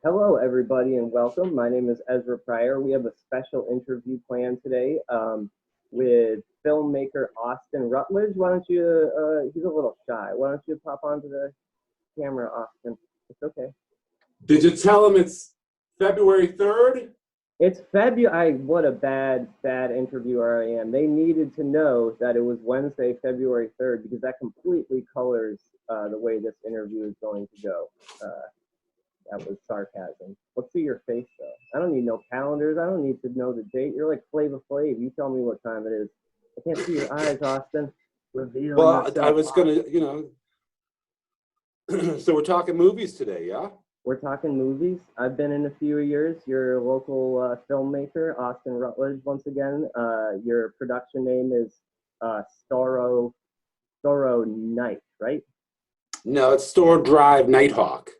Hello, everybody, and welcome. My name is Ezra Pryor. We have a special interview planned today with filmmaker Austin Rutledge. Why don't you, he's a little shy. Why don't you pop onto the camera, Austin? It's okay. Did you tell him it's February 3rd? It's February. What a bad interviewer I am. They needed to know that it was Wednesday, February 3rd, because that completely colors the way this interview is going to go. That was sarcasm. Let's see your face, though. I don't need no calendars. I don't need to know the date. You're like Flava Flav. You tell me what time it is. I can't see your eyes, Austin. Reveal yourself. I was going to, so we're talking movies today, yeah? We're talking movies. I've been in a few years. You're a local filmmaker, Austin Rutledge, once again. Your production name is Storrow Night, right? No, it's Store Drive Nighthawk.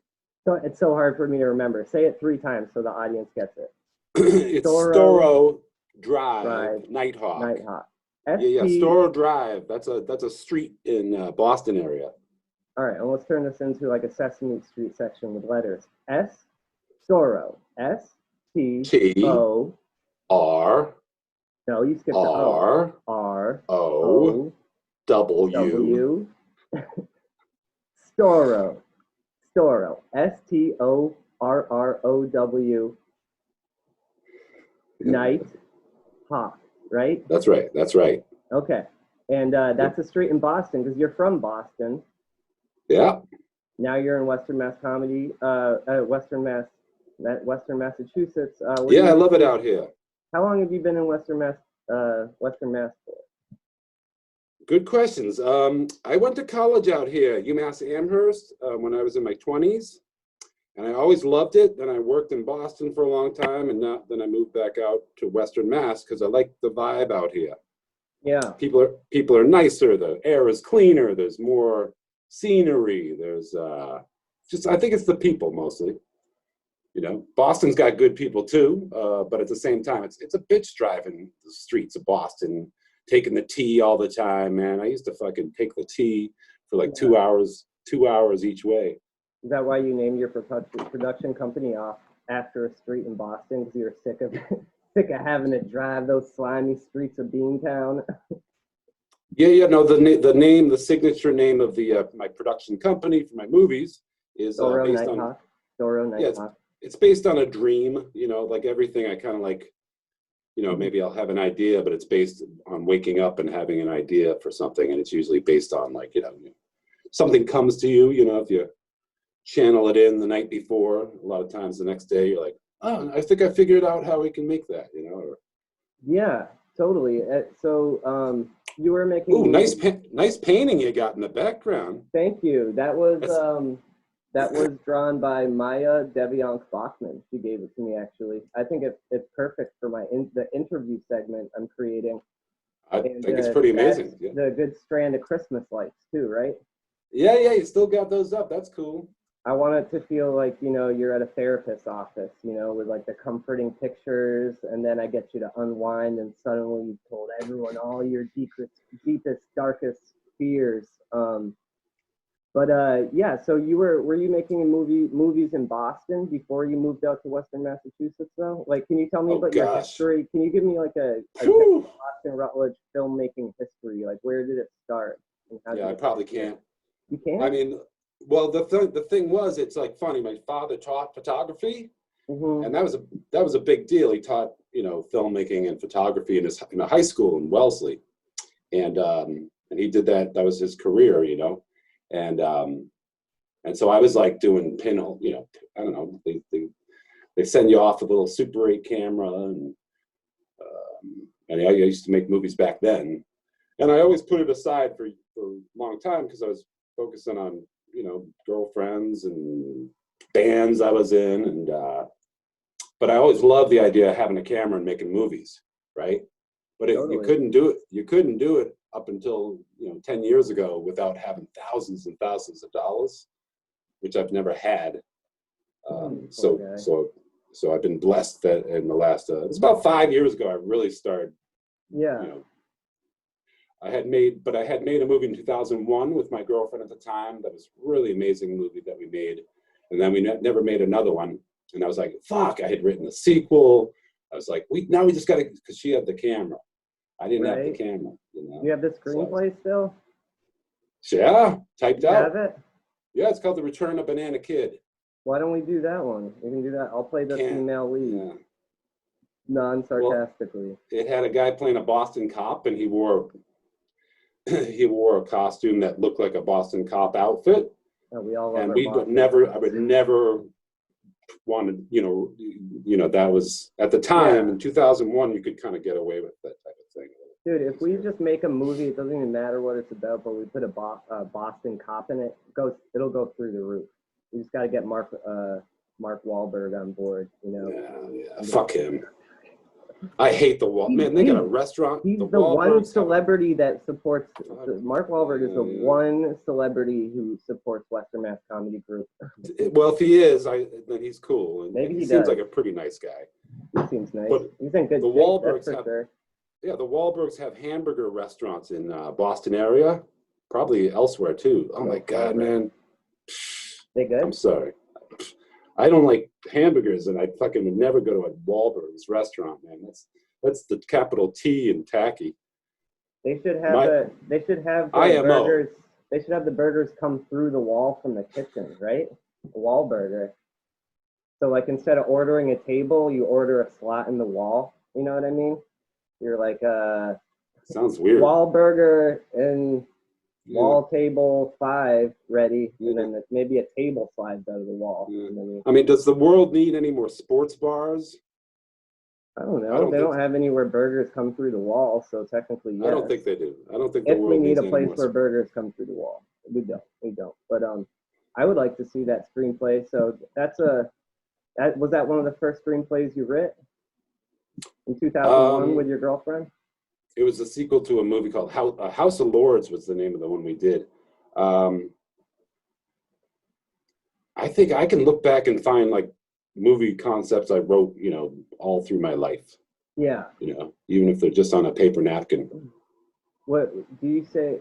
So it's so hard for me to remember. Say it 3 times so the audience gets it. It's Storrow Drive Nighthawk. Nighthawk. Yeah, Storrow Drive. That's a street in Boston area. All right, and let's turn this into like a Sesame Street section with letters. Storrow. S-T-O. R. No, you skipped the O. R-O. W. Storrow. S-T-O-R-R-O-W. Night Hawk, right? That's right. Okay. And that's a street in Boston because you're from Boston. Yeah. Now you're in Western Mass Comedy, Western Massachusetts. Yeah, I love it out here. How long have you been in Western Mass for? Good questions. I went to college out here, UMass Amherst, when I was in my 20s, and I always loved it. Then I worked in Boston for a long time, and then I moved back out to Western Mass because I like the vibe out here. Yeah. People are nicer. The air is cleaner. There's more scenery. There's I think it's the people mostly. Boston's got good people too, but at the same time, it's a bitch driving the streets of Boston, taking the T all the time, man. I used to fucking take the T for like 2 hours each way. Is that why you named your production company off after a street in Boston? Because you were sick of having to drive those slimy streets of Beantown? Yeah. No, the signature name of my production company for my movies is based on Storrow Nighthawk. Yeah, it's based on a dream. Like everything, I kind of like. Maybe I'll have an idea, but it's based on waking up and having an idea for something, and it's usually based on something comes to you. If you channel it in the night before, a lot of times the next day you're like, oh, I think I figured out how we can make that. Yeah, totally. So you were making. Ooh, nice painting you got in the background. Thank you. That was drawn by Maya Deviank-Bachman. She gave it to me, actually. I think it's perfect for the interview segment I'm creating. I think it's pretty amazing. Yeah. The good strand of Christmas lights, too, right? Yeah, you still got those up. That's cool. I want it to feel like, you're at a therapist's office, with like the comforting pictures, and then I get you to unwind, and suddenly you've told everyone all your deepest, darkest fears. Yeah, so were you making movies in Boston before you moved out to Western Massachusetts, though? Like, can you tell me about your history? Can you give me like a Austin Rutledge filmmaking history? Like, where did it start? Yeah, I probably can't. You can't? I mean, well, the thing was, it's like funny. My father taught photography, and that was a big deal. He taught filmmaking and photography in a high school in Wellesley, and he did that. That was his career, And so I was like doing pinhole, I don't know, they send you off with a little Super 8 camera, and I used to make movies back then, and I always put it aside for a long time because I was focusing on girlfriends and bands I was in, and but I always loved the idea of having a camera and making movies, right? But you couldn't do it up until 10 years ago without having thousands and thousands of dollars, which I've never had. So I've been blessed that in the last it's about 5 years ago I really started. Yeah. I had made a movie in 2001 with my girlfriend at the time. That was a really amazing movie that we made, and then we never made another one. And I was like, fuck, I had written the sequel. I was like, now we just got to, because she had the camera. I didn't have the camera. You know? You have the screenplay still? Yeah, typed you out. Have it? Yeah, it's called The Return of Banana Kid. Why don't we do that one? We can do that. I'll play the female lead. Yeah. Non-sarcastically. Well, it had a guy playing a Boston cop, and he wore a costume that looked like a Boston cop outfit. Oh, we all love and our we Boston I would never wanted, that was at the time in 2001, you could kind of get away with that type of thing. Dude, if we just make a movie, it doesn't even matter what it's about, but we put a Boston cop in it, it'll go through the roof. We just got to get Mark Wahlberg on board, Yeah, fuck him. I hate the wall. Man, they got a restaurant. He's the one celebrity that supports. Mark Wahlberg is the one celebrity who supports Western Mass Comedy Group. Well, if he is, then he's cool. And maybe he seems like a pretty nice guy. He seems nice. But he's in good the shape, Wahlbergs that's for sure. Yeah, the Wahlbergs have hamburger restaurants in Boston area, probably elsewhere too. Oh my God, man. They good? I'm sorry. I don't like hamburgers, and I fucking would never go to a Wahlberg's restaurant, man. That's the capital T in tacky. They should have burgers. They should have the burgers come through the wall from the kitchen, right? A wall burger. So like instead of ordering a table, you order a slot in the wall. You know what I mean? You're like sounds weird. Wall burger and wall table 5 ready, and then maybe a table slides out of the wall. Yeah. I mean, does the world need any more sports bars? I don't know. They don't have anywhere burgers come through the wall, so technically, yes. I don't think they do. I don't think if we need a place where burgers come through the wall, we don't. But I would like to see that screenplay. So was that one of the first screenplays you writ in 2001 with your girlfriend? It was a sequel to a movie called House of Lords was the name of the one we did. I think I can look back and find like movie concepts I wrote, all through my life. Yeah. Even if they're just on a paper napkin. What would you say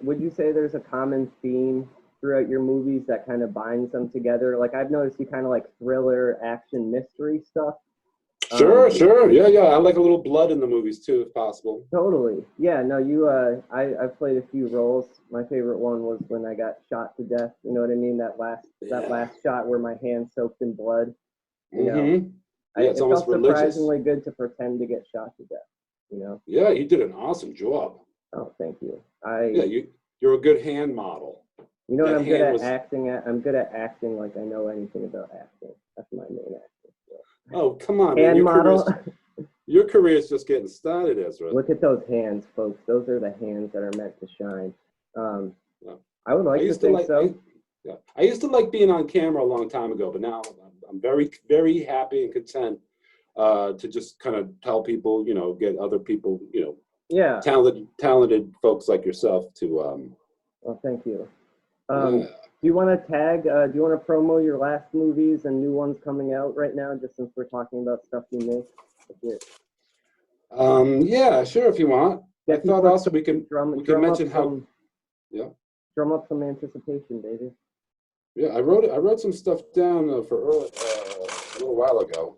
there's a common theme throughout your movies that kind of binds them together? Like I've noticed you kind of like thriller, action, mystery stuff. Sure. Yeah. I like a little blood in the movies too, if possible. Totally. Yeah, no, I've played a few roles. My favorite one was when I got shot to death. You know what I mean? That last shot where my hand soaked in blood. It felt surprisingly good to pretend to get shot to death, Yeah, you did an awesome job. Oh, thank you. You're a good hand model. You know what I'm good at acting at? I'm good at acting like I know anything about acting. That's my main acting. Oh, come on, hand man. model. Your career is just getting started, Ezra. Look at those hands, folks. Those are the hands that are meant to shine. I would like to think so. I used to like being on camera a long time ago, but now I'm very, very happy and content to just kind of tell people, get other people, talented folks like yourself to. Well, thank you. Do you want to tag? Do you want to promo your last movies and new ones coming out right now? Just since we're talking about stuff you make. Yeah, sure. If you want. I thought also we can mention how. Yeah. Drum up some anticipation, baby. Yeah, I wrote some stuff down a little while ago,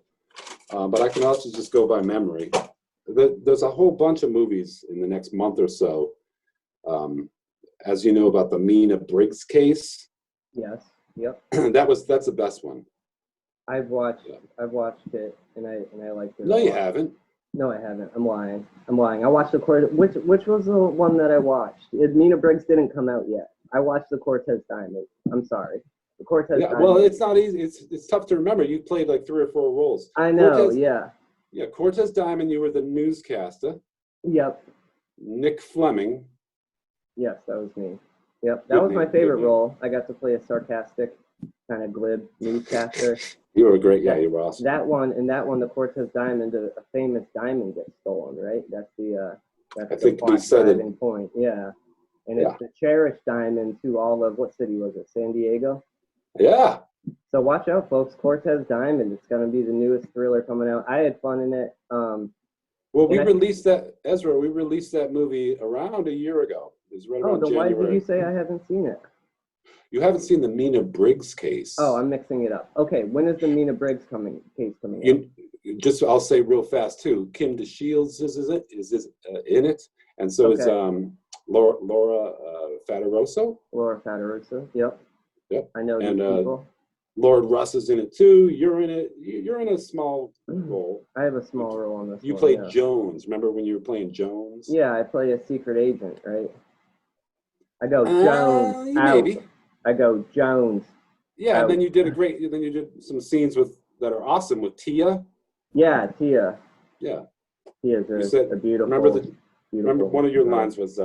but I can also just go by memory. There's a whole bunch of movies in the next month or so. As you know about the MINA BRIGGS case. Yes. Yep. That's the best one. I've watched it and I liked it. No, you haven't. No, I haven't. I'm lying. I watched the court. Which was the one that I watched? MINA BRIGGS didn't come out yet. I watched the Cortez Diamond. I'm sorry. The Cortez Diamond. Well, it's not easy. It's tough to remember. You played like 3 or 4 roles. I know. Yeah, Cortez Diamond. You were the newscaster. Yep. Nick Fleming. Yes, that was me. Yep, that was my favorite role. I got to play a sarcastic, kind of glib newscaster. You were great. Yeah, you were awesome. That one, the Cortez Diamond, a famous diamond gets stolen, right? That's the driving point. Yeah, and it's the cherished diamond to all of, what city was it? San Diego. Yeah. So watch out, folks. Cortez Diamond. It's going to be the newest thriller coming out. I had fun in it. Well, we released that movie around a year ago. It was right around January. Why did you say I haven't seen it? You haven't seen the MINA Briggs case. Oh, I'm mixing it up. Okay, when is the MINA Briggs case coming out? Just I'll say real fast too. Kim DeShields is in it, and so is Laura Fataroso. Laura Fataroso. Yep. Yep. I know these and people. Lord Russ is in it too. You're in it. You're in a small role. I have a small role on this. You played Jones. Remember when you were playing Jones? Yeah, I play a secret agent, right? I go Jones out. Maybe. I go Jones. Yeah, and then you did then you did some scenes that are awesome with Tia. Yeah, Tia. Yeah. Tia's a beautiful. Remember one of your lines was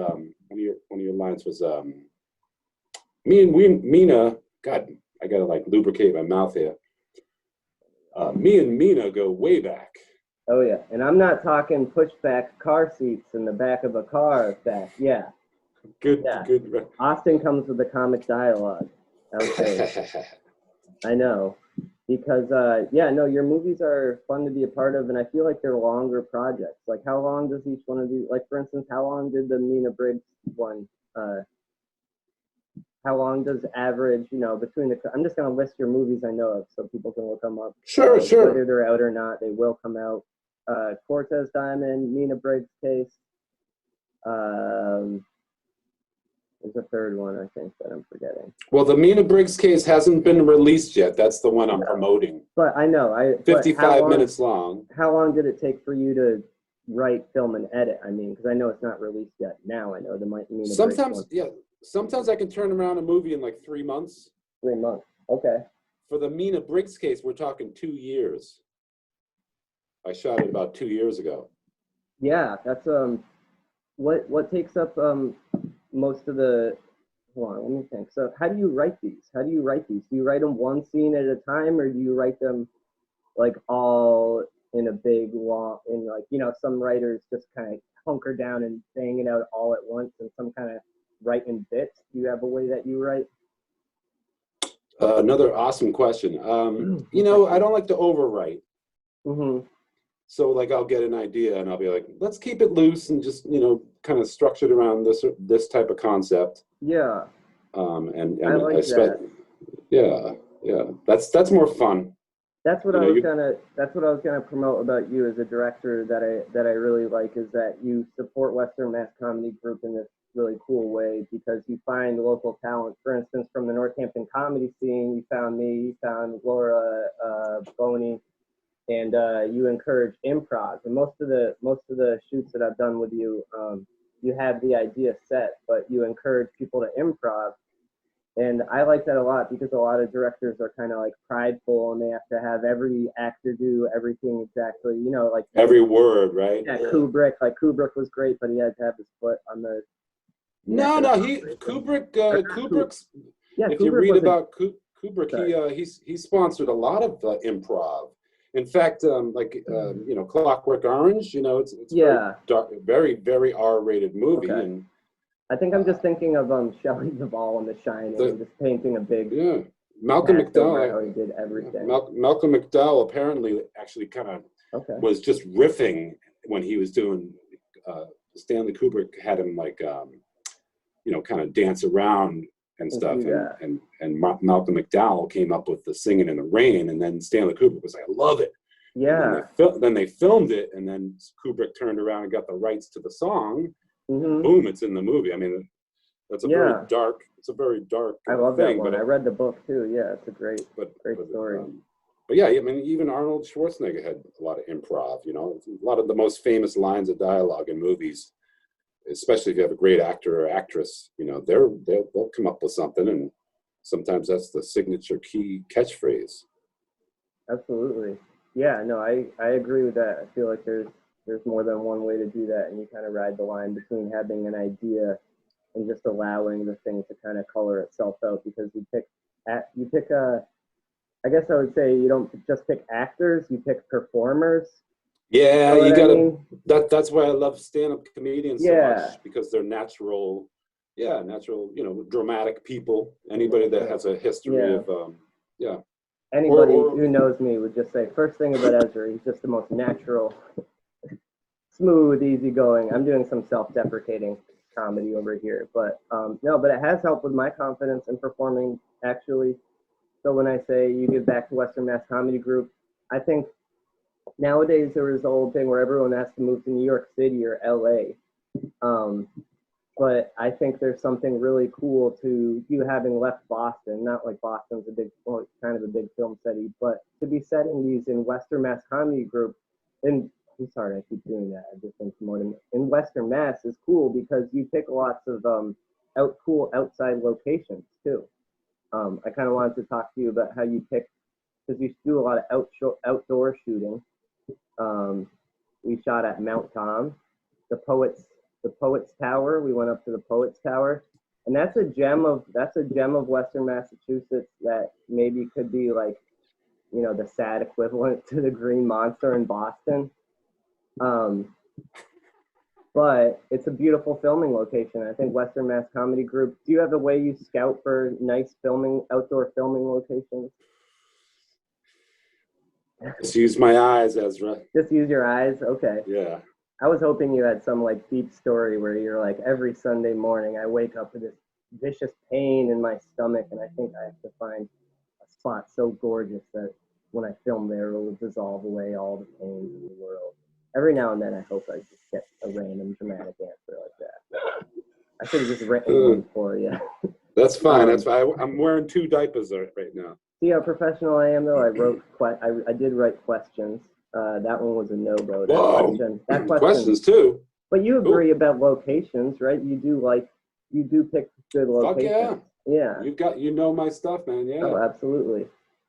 me and Mina. God, I gotta like lubricate my mouth here. Me and Mina go way back. Oh yeah, and I'm not talking pushback car seats in the back of a car back. Yeah. Good. Austin comes with the comic dialogue. Okay. I know. Because, your movies are fun to be a part of, and I feel like they're longer projects. Like, how long does each one of these, like, for instance, how long did the MINA Briggs one, how long does average, between I'm just going to list your movies I know of so people can look them up. Sure. Whether they're out or not, they will come out. Cortez Diamond, MINA Briggs Case, there's a third one, I think, that I'm forgetting. Well, the MINA Briggs case hasn't been released yet. That's the one I'm promoting. But I know. 55 minutes long. How long did it take for you to write, film, and edit? I mean, because I know it's not released yet. Now I know the MINA Briggs one. Sometimes I can turn around a movie in like 3 months. 3 months. Okay. For the MINA Briggs case, we're talking 2 years. I shot it about 2 years ago. Yeah, that's what takes up most of the. Hold on, let me think. So, how do you write these? Do you write them one scene at a time, or do you write them like all in a big long? In like some writers just kind of hunker down and bang it out all at once, and some kind of write in bits. Do you have a way that you write? Another awesome question. I don't like to overwrite. Mm-hmm. So like I'll get an idea and I'll be like, let's keep it loose and just kind of structured around this type of concept. Yeah. And I like that. Yeah. That's more fun. That's what I was gonna promote about you as a director that I really like is that you support Western Mass Comedy Group in this really cool way because you find local talent. For instance, from the Northampton comedy scene, you found me, you found Laura Boney. And you encourage improv. And most of the shoots that I've done with you, you have the idea set, but you encourage people to improv. And I like that a lot because a lot of directors are kind of like prideful and they have to have every actor do everything exactly, like every word, right? Yeah, Kubrick. Like Kubrick was great, but he had to have his foot on the. Kubrick's. Yeah, if Kubrick you read about Kubrick, he sponsored a lot of improv. In fact, Clockwork Orange, it's yeah, very, very R-rated movie. Okay. And I think I'm just thinking of Shelley Duvall in The Shining, just painting a big. Yeah, Malcolm McDowell. How he did everything. Malcolm McDowell apparently actually kind of was just riffing when he was doing. Stanley Kubrick had him kind of dance around and stuff, and Malcolm McDowell came up with the Singing in the Rain, and then Stanley Kubrick was like, I love it. Yeah. Then they filmed it, and then Kubrick turned around and got the rights to the song. Mm-hmm. Boom! It's in the movie. I mean, that's a very dark. It's a very dark. I love that one. I read the book too. Yeah, it's a great story. But yeah, I mean, even Arnold Schwarzenegger had a lot of improv. A lot of the most famous lines of dialogue in movies. Especially if you have a great actor or actress, they'll come up with something, and sometimes that's the signature key catchphrase. Absolutely, yeah. No, I agree with that. I feel like there's more than one way to do that, and you kind of ride the line between having an idea and just allowing the thing to kind of color itself out. Because you pick I guess I would say you don't just pick actors, you pick performers. Yeah, you gotta. That's why I love stand-up comedians so much because they're natural. Yeah, natural. Dramatic people. Anybody that has a history of. Anybody who knows me would just say first thing about Ezra, he's just the most natural, smooth, easygoing. I'm doing some self-deprecating. comedy over here. But no, but it has helped with my confidence in performing, actually. So when I say you give back to Western Mass Comedy Group, I think nowadays there was the old thing where everyone has to move to New York City or LA. But I think there's something really cool to you having left Boston, not like Boston's a big, well, kind of a big film city, but to be setting these in Western Mass Comedy Group, and I'm sorry, I keep doing that. I just think more than in Western Mass is cool because you pick lots of cool outside locations too. I kind of wanted to talk to you about how you pick, because you do a lot of outdoor shooting. We shot at Mount Tom, the Poets Tower. We went up to the Poets Tower, and that's a gem of Western Massachusetts that maybe could be like, you know, the sad equivalent to the Green Monster in Boston. But it's a beautiful filming location. I think Western Mass Comedy Group. Do you have a way you scout for nice outdoor filming locations? Just use my eyes, Ezra. Just use your eyes? Okay. Yeah. I was hoping you had some like deep story where you're like, every Sunday morning I wake up with this vicious pain in my stomach and I think I have to find a spot so gorgeous that when I film there it will dissolve away all the pains in the world. Every now and then I hope I just get a random dramatic answer like that. I should have just written one for you. That's fine. That's fine. I'm wearing 2 diapers right now. See how professional I am, though. I did write questions. That one was a no-go. That question. Questions too. But you agree about locations, right? You do pick good locations. Fuck yeah. Yeah. You know my stuff, man. Yeah. Oh, absolutely.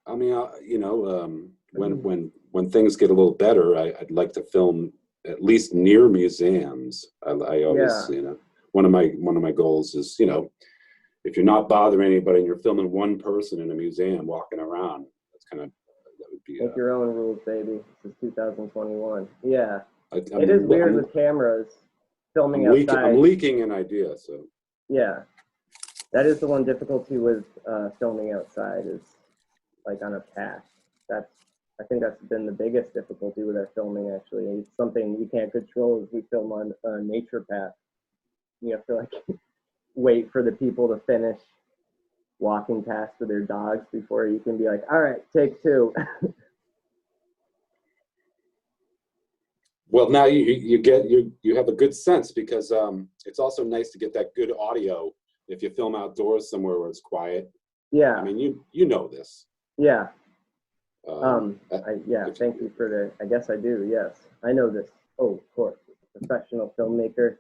I mean, you know, when things get a little better, I'd like to film at least near museums. I always, you know, one of my goals is, you know, if you're not bothering anybody and you're filming one person in a museum walking around, that would be. Make your own rules, baby. This is 2021. Yeah. It is weird with cameras filming outside. I'm leaking an idea, so. Yeah. That is the one difficulty with filming outside is like on a path. I think that's been the biggest difficulty with our filming, actually. It's something you can't control as we film on a nature path. You have to like wait for the people to finish walking past with their dogs before you can be like, all right, take 2. Well, now you have a good sense because it's also nice to get that good audio if you film outdoors somewhere where it's quiet. Yeah. I mean, you know this. Yeah. Thank you for the, I guess I do, yes. I know this. Oh, of course, professional filmmaker.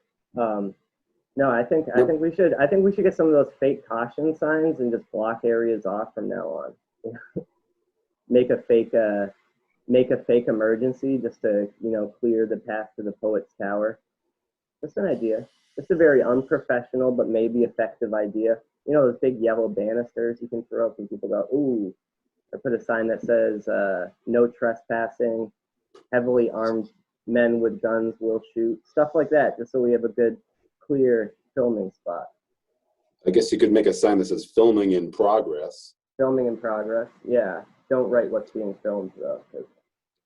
No, I think we should get some of those fake caution signs and just block areas off from now on. Make a fake emergency just to, you know, clear the path to the Poets Tower. Just an idea. Just a very unprofessional but maybe effective idea. You know, those big yellow banisters you can throw up and people go, ooh. Or put a sign that says, no trespassing, heavily armed men with guns will shoot, stuff like that, just so we have a good, clear filming spot. I guess you could make a sign that says filming in progress. Filming in progress, yeah. Don't write what's being filmed, though.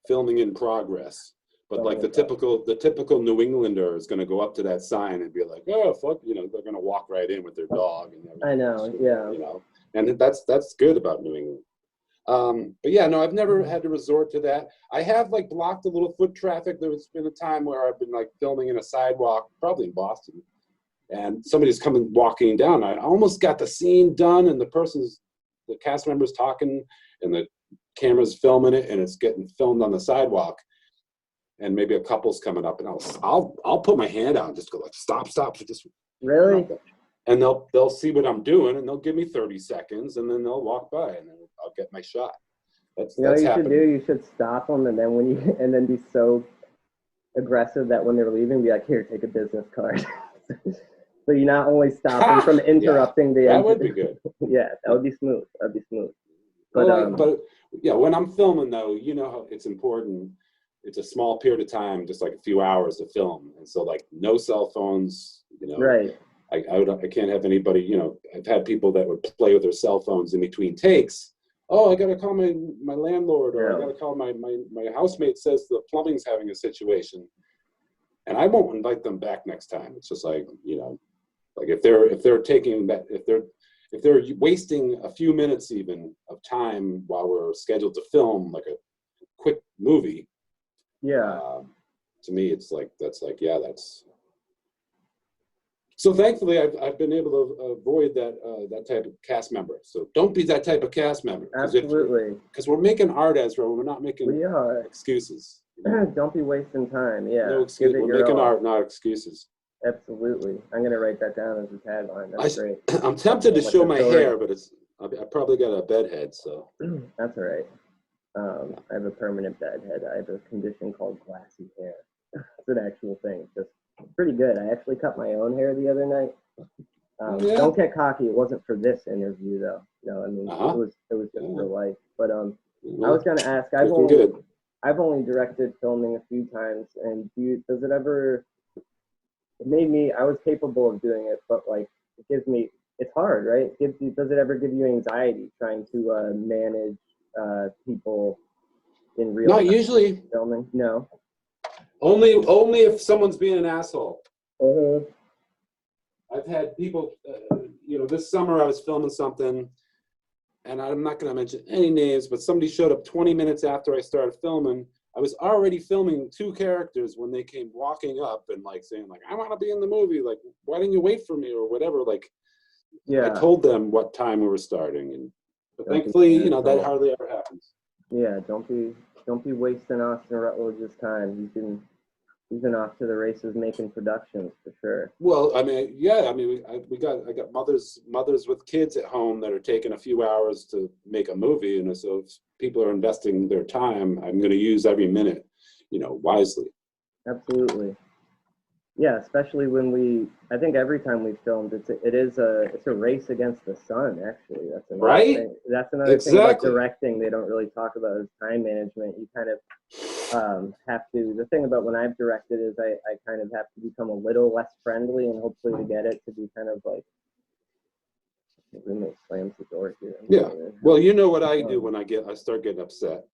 Filming in progress. But like the typical New Englander is going to go up to that sign and be like, oh, fuck, you know, they're going to walk right in with their dog. And everything. I know, yeah. You know, and that's good about New England. But yeah, no, I've never had to resort to that. I have like blocked a little foot traffic. There's been a time where I've been like filming in a sidewalk, probably in Boston, and somebody's coming walking down. I almost got the scene done, and the cast member's talking, and the camera's filming it, and it's getting filmed on the sidewalk. And maybe a couple's coming up, and I'll put my hand out and just go like, stop, just really. And they'll see what I'm doing, and they'll give me 30 seconds, and then they'll walk by, and then I'll get my shot. That's happened. You should stop them, and then be so aggressive that when they're leaving, be like, here, take a business card. So you not only stop them from interrupting the. That would be good. Yeah, that would be smooth. But yeah, when I'm filming though, you know how it's important. It's a small period of time, just like a few hours to film, and so like no cell phones. You know, right. I can't have anybody, you know, I've had people that would play with their cell phones in between takes. Oh, I got to call my landlord, or I got to call my housemate says the plumbing's having a situation. And I won't invite them back next time. It's just like, you know, Like if they're taking that, if they're wasting a few minutes even of time while we're scheduled to film like a quick movie, to me it's like that's. So thankfully, I've been able to avoid that type of cast member. So don't be that type of cast member. Absolutely. Because we're making art, Ezra. We're not making excuses. Don't be wasting time. Yeah. No excuse. We're making art, not excuses. Absolutely. I'm gonna write that down as a tagline. That's great. I'm tempted to show my hair, but I probably got a bedhead, so. That's all right. I have a permanent bedhead. I have a condition called glassy hair. It's an actual thing. Just pretty good. I actually cut my own hair the other night. Don't get cocky. It wasn't for this interview though. No, I mean it was just for life. But I was gonna ask. I've only directed filming a few times, and does it ever? It made me. I was capable of doing it, but like it gives me. It's hard, right? Does it ever give you anxiety trying to manage people in real? Not usually. Filming, no. Only if someone's being an asshole. I've had people, this summer I was filming something, and I'm not going to mention any names, but somebody showed up 20 minutes after I started filming. I was already filming 2 characters when they came walking up and like saying like, I want to be in the movie. Like, why didn't you wait for me or whatever? Like, I told them what time we were starting, but thankfully, that hardly ever happens. Yeah, don't be wasting Austin Rutledge's time. He's been off to the races making productions for sure. Well, I mean, I got mothers with kids at home that are taking a few hours to make a movie, and so if people are investing their time, I'm going to use every minute, wisely. Absolutely. Yeah, especially when I think every time we filmed, it's a race against the sun. Actually, that's another thing. That's another thing about directing. They don't really talk about is time management. You kind of have to. The thing about when I've directed is I kind of have to become a little less friendly and hopefully to get it to be kind of like. The roommate slams the door here. Yeah. Well, you know what I do when I start getting upset.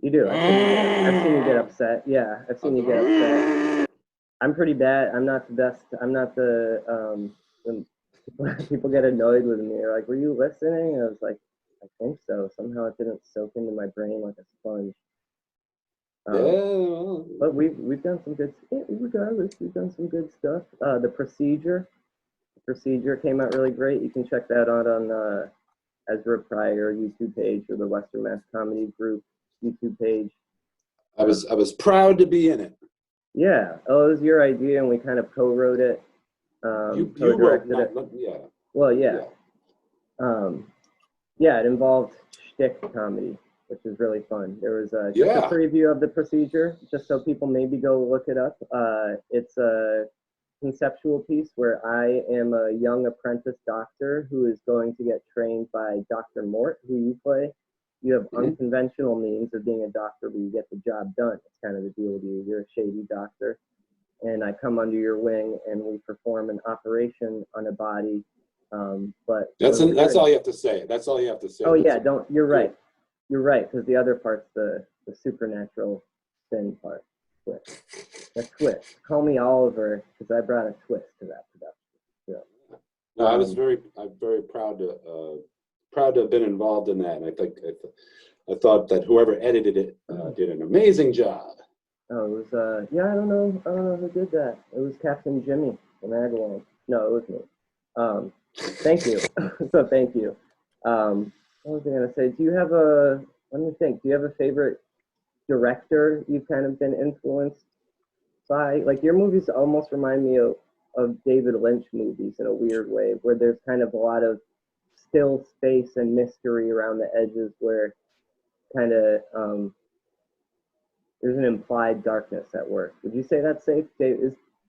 You do. I've seen you get upset. Yeah, I've seen you get upset. I'm pretty bad. I'm not the best. I'm not the. When people get annoyed with me, they're like, "Were you listening?" I was like, "I think so." Somehow it didn't soak into my brain like a sponge. But we've done some good. Regardless, we've done some good stuff. The procedure came out really great. You can check that out on Ezra Pryor YouTube page or the Western Mass Comedy Group YouTube page. I was proud to be in it. Yeah. Oh, it was your idea, and we kind of co-wrote it. You wrote it. Yeah. Well, yeah. It involved shtick comedy, which is really fun. There was just a preview of the procedure, just so people maybe go look it up. It's a conceptual piece where I am a young apprentice doctor who is going to get trained by Dr. Mort, who you play. You have unconventional means of being a doctor, but you get the job done. It's kind of the deal with you. You're a shady doctor. And I come under your wing, and we perform an operation on a body. But that's all you have to say. That's all you have to say. Oh, yeah, you're right. You're right, because the other part's the supernatural spin part. The twist. Call me Oliver, because I brought a twist to that production. Yeah. No, I'm very proud to have been involved in that, and I thought that whoever edited it did an amazing job. Oh, it was I don't know who did that. It was Captain Jimmy from Aguilon. No, it was me. Thank you. So thank you. What was I gonna say? Let me think. Do you have a favorite director you've kind of been influenced by? Like your movies almost remind me of David Lynch movies in a weird way, where there's kind of a lot of still space and mystery around the edges where kind of there's an implied darkness at work. Would you say that's safe?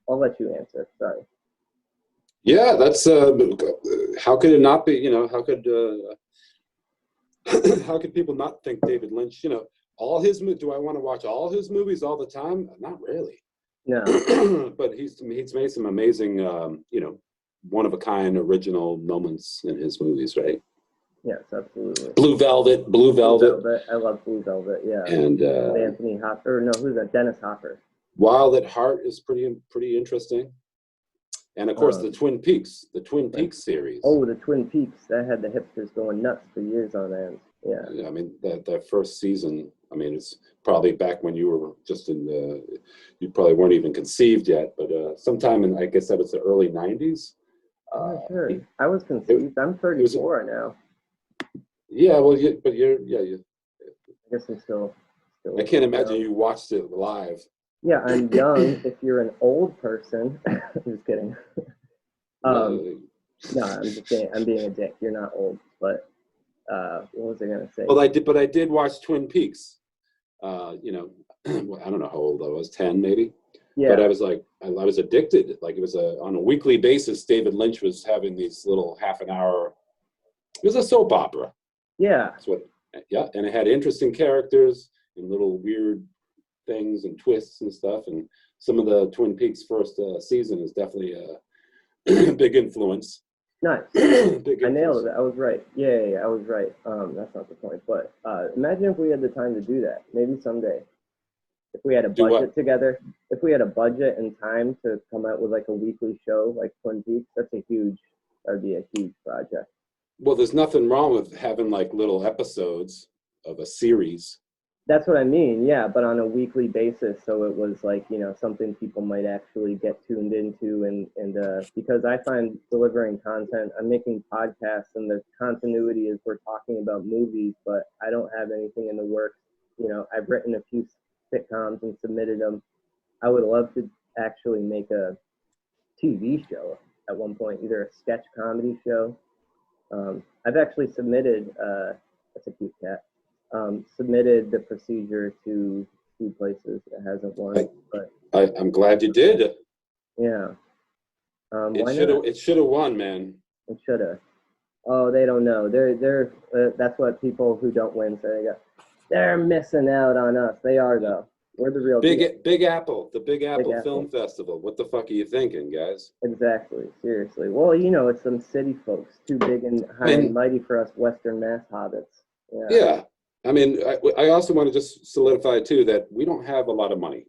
I'll let you answer. Sorry. Yeah, that's how could it not be? How could people not think David Lynch? All his do I want to watch all his movies all the time? Not really. No. But he's made some amazing, one of a kind original moments in his movies, right? Yes, absolutely. Blue Velvet. I love Blue Velvet. Yeah. And Anthony Hopper. No, who's that? Dennis Hopper. Wild at Heart is pretty interesting. And of course, the Twin Peaks series. Oh, the Twin Peaks, that had the hipsters going nuts for years on end. Yeah. I mean, that first season, I mean, it's probably back when you were just you probably weren't even conceived yet, but sometime in, I guess that was the early 90s. I'm not sure. I was conceived. I'm 34 now. Yeah, well, I guess I'm still I can't imagine you watched it live. Yeah, I'm young. If you're an old person, I'm just kidding. No, I'm just saying, I'm being a dick. You're not old, but what was I gonna say? Well, I did watch Twin Peaks. You know, I don't know how old I was, 10 maybe. Yeah. But I was like, I was addicted. Like it was on a weekly basis. David Lynch was having these little half an hour. It was a soap opera. Yeah. That's what. Yeah, and it had interesting characters and little weird things and twists and stuff. And some of the Twin Peaks first season is definitely a big influence. Nice. I nailed it. I was right. Yeah, I was right. That's not the point. But imagine if we had the time to do that. Maybe someday. If we had a budget together, if we had a budget and time to come out with like a weekly show like Twin Peaks, that'd be a huge project. Well, there's nothing wrong with having like little episodes of a series. That's what I mean, yeah, but on a weekly basis, so it was like, you know, something people might actually get tuned into, and because I find delivering content, I'm making podcasts, and the continuity is we're talking about movies, but I don't have anything in the works. You know, I've written a few sitcoms and submitted them. I would love to actually make a TV show at one point, either a sketch comedy show. I've actually submitted, that's a cute cat, submitted the procedure to 2 places. It hasn't won, but I'm glad you did. Yeah. It should have won, man. It should have. Oh, they don't know. They're that's what people who don't win say. They're missing out on us. They are though. We're the real Big Apple, the Big Apple Film Festival. What the fuck are you thinking, guys? Exactly. Seriously. Well, you know, it's some city folks, too big and high and mighty for us Western Mass hobbits. Yeah. I mean, I also want to just solidify too that we don't have a lot of money,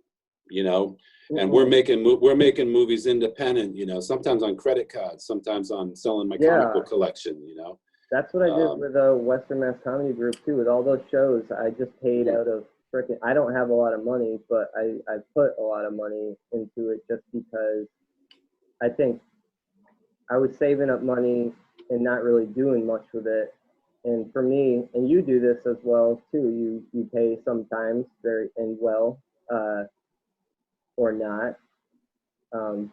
you know, and we're making movies independent, you know, sometimes on credit cards, sometimes on selling my comic book collection, you know. That's what I did with the Western Mass Comedy Group too. With all those shows, I just paid out of freaking. I don't have a lot of money, but I put a lot of money into it just because I think I was saving up money and not really doing much with it. And for me, and you do this as well too. You pay sometimes very and well, or not.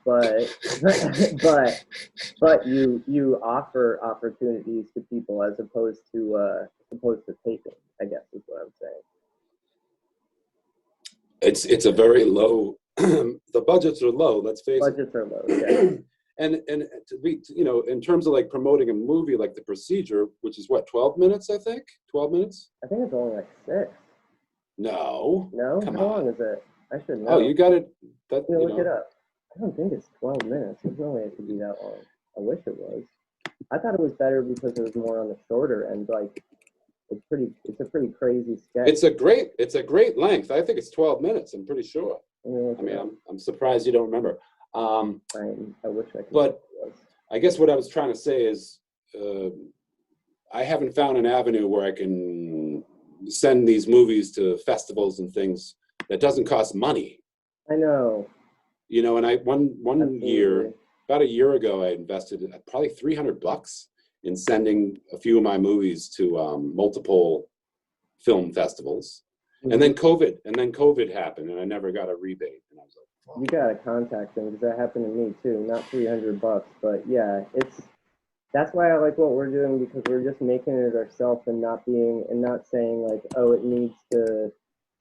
But you offer opportunities to people as opposed to taking, I guess is what I'm saying. It's a very low. The budgets are low. Let's face it. Budgets are low. Yeah. And to be, you know, in terms of like promoting a movie like The Procedure, which is what, 12 minutes, I think? 12 minutes? I think it's only like 6. No. How long is it? I should know. Oh, you got it. Look it up. I don't think it's 12 minutes. There's no way it could be that long. I wish it was. I thought it was better because it was more on the shorter end. Like, it's a pretty crazy sketch. It's a great length. I think it's 12 minutes. I'm pretty sure. I mean, I'm surprised you don't remember. I wish I could. But I guess what I was trying to say is, I haven't found an avenue where I can send these movies to festivals and things that doesn't cost money. I know. You know, and one year, about a year ago, I invested probably $300 in sending a few of my movies to multiple film festivals. Mm-hmm. And then COVID happened, and I never got a rebate. And I was like, fuck. You gotta contact them because that happened to me too. Not $300, but yeah, that's why I like what we're doing, because we're just making it ourselves and not saying like, oh, it needs to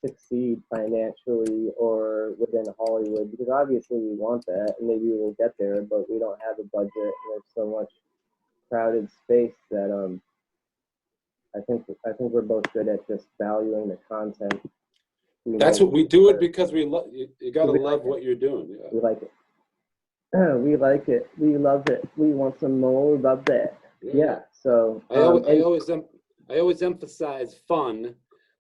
succeed financially or within Hollywood, because obviously we want that and maybe we'll get there, but we don't have a budget and there's so much crowded space that I think we're both good at just valuing the content. That's what we do it because we love. You gotta love what you're doing. Yeah. We like it. We like it. We love it. We want some more of that. Yeah. So I always emphasize fun.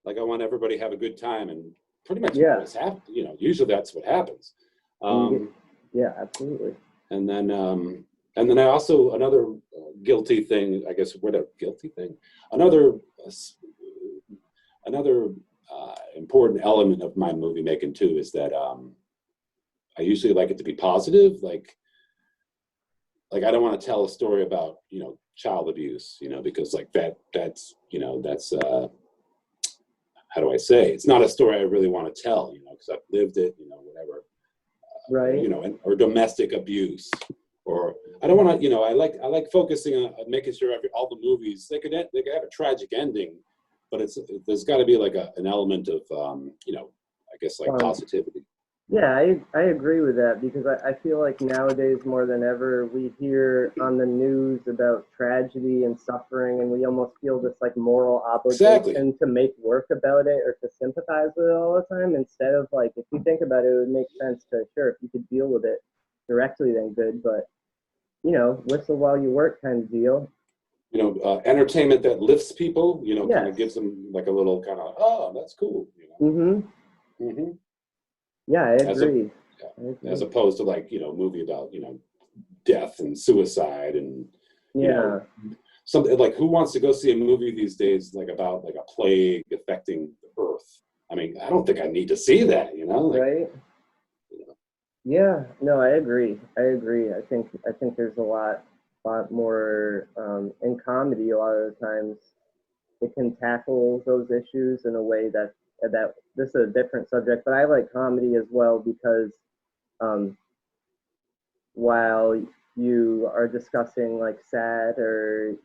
Like I want everybody to have a good time, and pretty much what's happened. You know, usually that's what happens. Yeah, absolutely. And then I also, another guilty thing, I guess, what a guilty thing, another important element of my movie making too is that I usually like it to be positive. Like I don't want to tell a story about, child abuse, because like that's how do I say? It's not a story I really want to tell, because I've lived it, whatever. Right. Or domestic abuse, or I don't want to, I like focusing on making sure all the movies, they could have a tragic ending, but there's got to be like an element of, I guess like positivity. Yeah, I agree with that because I feel like nowadays more than ever we hear on the news about tragedy and suffering, and we almost feel this like moral obligation to make work about it or to sympathize with it all the time, instead of like, if you think about it, it would make sense to, sure, if you could deal with it directly, then good, but whistle while you work kind of deal. Entertainment that lifts people, Yes. kind of gives them like a little kind of, oh, that's cool. Yeah, I agree. As opposed to like, movie about, death and suicide and, something like, who wants to go see a movie these days, like about like a plague affecting the earth? I mean, I don't think I need to see that, right? Yeah, no, I agree. I think there's a lot more in comedy. A lot of the times, it can tackle those issues in a way that this is a different subject. But I like comedy as well because while you are discussing like sad or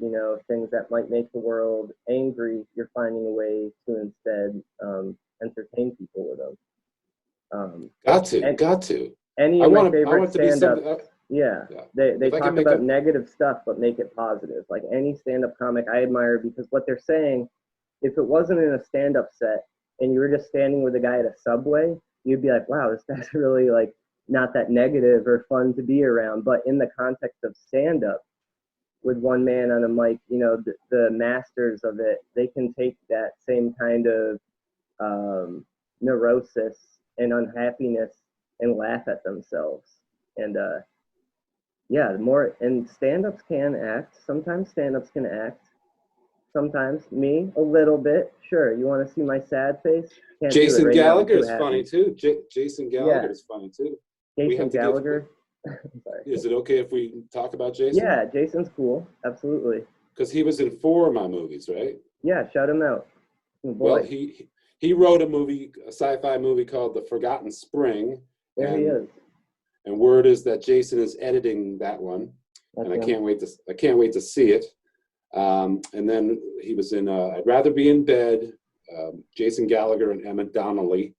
things that might make the world angry, you're finding a way to instead entertain people with them. Got to. Any of my favorite stand-ups, they talk about negative stuff, but make it positive. Like any stand-up comic I admire, because what they're saying, if it wasn't in a stand-up set and you were just standing with a guy at a Subway, you'd be like, wow, this guy's really like not that negative or fun to be around. But in the context of stand-up, with one man on a mic, the masters of it, they can take that same kind of neurosis and unhappiness and laugh at themselves. And and stand-ups can act. Sometimes stand-ups can act. Sometimes me, a little bit. Sure, you want to see my sad face? Can't Jason do it right Gallagher now, is funny too. Jason Gallagher is funny too. Jason Gallagher. Sorry. Is it okay if we talk about Jason? Yeah, Jason's cool. Absolutely. Because he was in 4 of my movies, right? Yeah, shout him out. Well, he wrote a sci-fi movie called The Forgotten Spring. There he is. And word is that Jason is editing that one, and I can't wait to see it. And then he was in I'd Rather Be in Bed. Jason Gallagher and Emma Donnelly.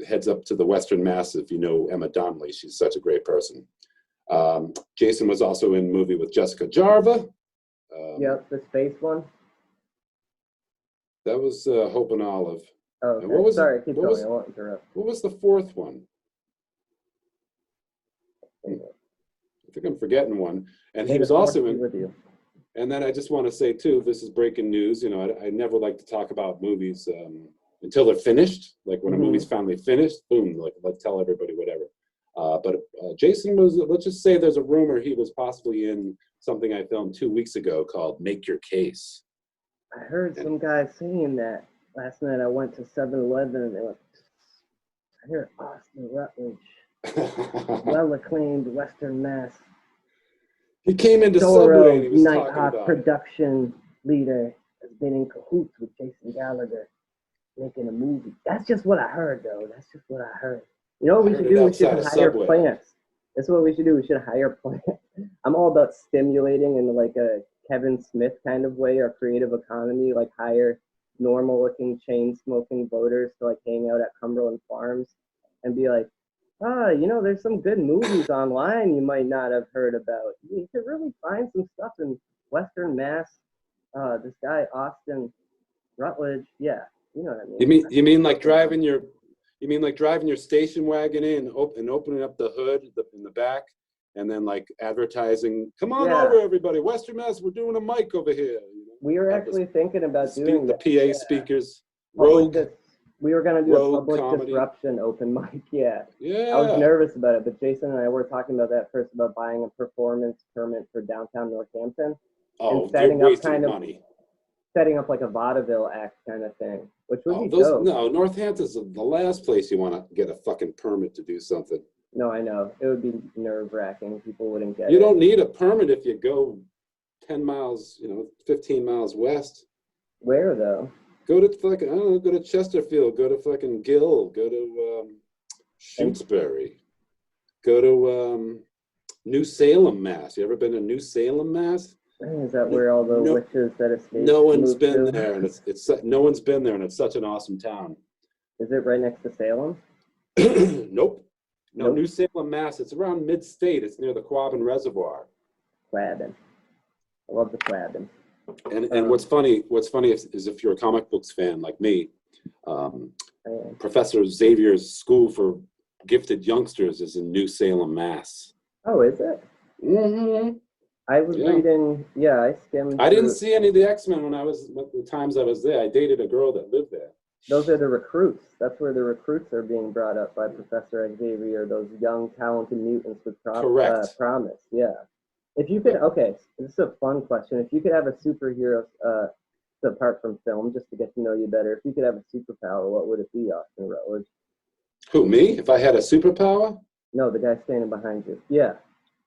Heads up to the Western Mass if you know Emma Donnelly. She's such a great person. Jason was also in a movie with Jessica Jarva. Yep, the space one. That was Hope and Olive. Oh, okay. Sorry, keep going. I won't interrupt. What was the 4th one? I think I'm forgetting one. And he was also in. With you. And then I just want to say too, this is breaking news. I never like to talk about movies until they're finished. Like when a movie's finally finished, boom, like let's tell everybody whatever. But Jason was. Let's just say there's a rumor he was possibly in something I filmed 2 weeks ago called "Make Your Case." I heard some guy saying that last night. I went to 7-Eleven and they went, I hear Austin Rutledge, well-acclaimed Western Mass. He came into Subway and he was Nighthawk talking about production leader has been in cahoots with Jason Gallagher making a movie. That's just what I heard, though. That's just what I heard. You know what we should do? We should hire plants. That's what we should do. We should hire plants. I'm all about stimulating in like a Kevin Smith kind of way, or creative economy, like hire normal-looking chain-smoking voters to like hang out at Cumberland Farms and be like, there's some good movies online you might not have heard about. You could really find some stuff in Western Mass. This guy, Austin Rutledge, yeah, you know what I mean. You mean like driving your station wagon in and opening up the hood in the back, and then like advertising, come on over everybody, Western Mass, we're doing a mic over here. We were actually thinking about doing the PA speakers. Rogue. We were gonna do a road public comedy. disruption open mic. Yeah. Yeah. I was nervous about it, but Jason and I were talking about that first, about buying a performance permit for downtown Northampton Oh, and setting you're up wasting kind of money. setting up like a vaudeville act kind of thing, which would Oh, be dope. no, Northampton's the last place you want to get a fucking permit to do something. No, I know. It would be nerve-wracking. People wouldn't get it. You don't need a permit if you go 10 miles, 15 miles west. Where, though? Go to fucking, I don't know, go to Chesterfield, go to fucking Gill, go to Shutesbury, go to New Salem, Mass. You ever been to New Salem, Mass? Is that where all the witches that escaped? No one's been to? there, and it's no one's been there, and it's such an awesome town. Is it right next to Salem? Nope. No, Nope. New Salem, Mass. It's around mid-state. It's near the Quabbin Reservoir. Quabbin. I love the Quabbin. And what's funny is if you're a comic books fan like me, Professor Xavier's School for Gifted Youngsters is in New Salem, Mass. Oh, is it? Mm-hmm. I was reading. Yeah, I skimmed. I didn't see any of the X-Men the times I was there. I dated a girl that lived there. Those are the recruits. That's where the recruits are being brought up by Professor Xavier. Those young, talented mutants with promise. Yeah. If you could, okay, this is a fun question. If you could have a superhero, apart from film, just to get to know you better, if you could have a superpower, what would it be, Austin Rutledge? Who, me? If I had a superpower? No, the guy standing behind you. Yeah.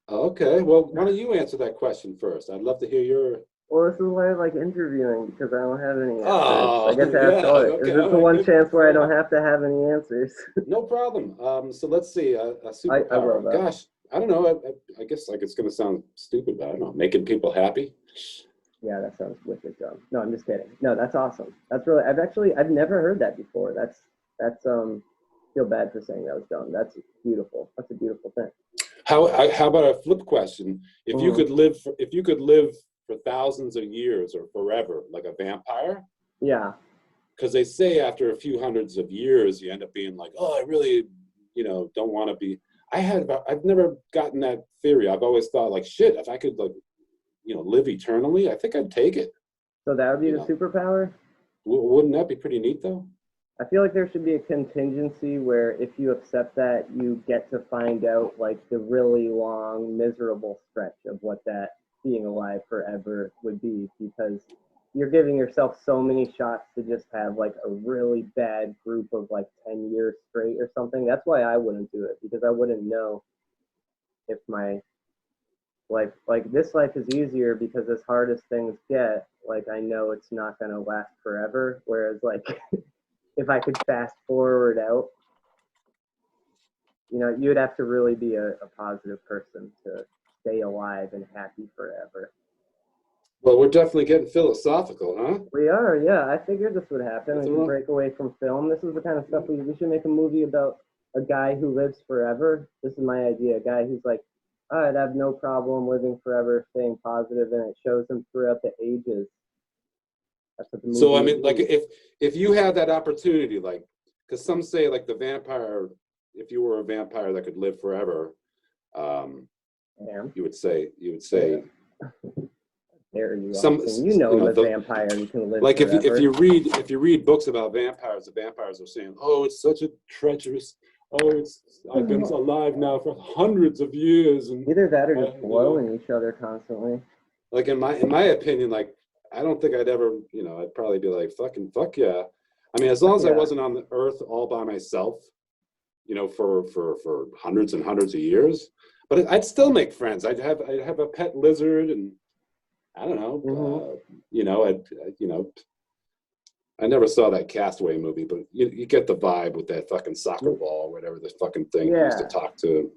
Okay. Well, why don't you answer that question first? I'd love to hear your... Well, this is why I like interviewing, because I don't have any answers. Oh, I guess I have to. okay, Is this the one chance where I don't have to have any answers? No problem. So let's see, a superpower. Gosh, I don't know. I guess like it's going to sound stupid, but I don't know. Making people happy. Yeah, that sounds wicked dumb. No, I'm just kidding. No, that's awesome. That's really. I've never heard that before. That's feel bad for saying that was dumb. That's beautiful. That's a beautiful thing. How about a flip question? If you could live for thousands of years or forever, like a vampire. Yeah. Because they say after a few hundreds of years, you end up being like, oh, I really, don't want to be. I've never gotten that theory. I've always thought like, shit, if I could live eternally, I think I'd take it. So that would be the superpower? Wouldn't that be pretty neat though? I feel like there should be a contingency where if you accept that, you get to find out like the really long, miserable stretch of what that being alive forever would be, because you're giving yourself so many shots to just have like a really bad group of like 10 years straight or something. That's why I wouldn't do it, because I wouldn't know if my life, like this life is easier because as hard as things get, like I know it's not going to last forever. Whereas like if I could fast forward out, you'd have to really be a positive person to stay alive and happy forever. Well, we're definitely getting philosophical, huh? We are, yeah. I figured this would happen. We can break away from film. This is the kind of stuff we should make a movie about a guy who lives forever. This is my idea. A guy who's like, I'd have no problem living forever, staying positive, and it shows him throughout the ages. That's what the movie So, I mean, like, if you had that opportunity, like, because some say, like, the vampire, if you were a vampire that could live forever, you would say, yeah. There you some, the vampire, you can live like forever. if you read books about vampires, the vampires are saying, oh, it's such a treacherous, I've been alive now for hundreds of years, and either that or just blowing each other constantly. Like in my opinion, like I don't think I'd ever, I'd probably be like, fuck yeah. I mean, as long as I wasn't on the earth all by myself, for hundreds and hundreds of years, but I'd still make friends. I'd have a pet lizard, and I don't know, I never saw that Castaway movie, but you get the vibe with that fucking soccer ball, or whatever the fucking thing he used to talk to.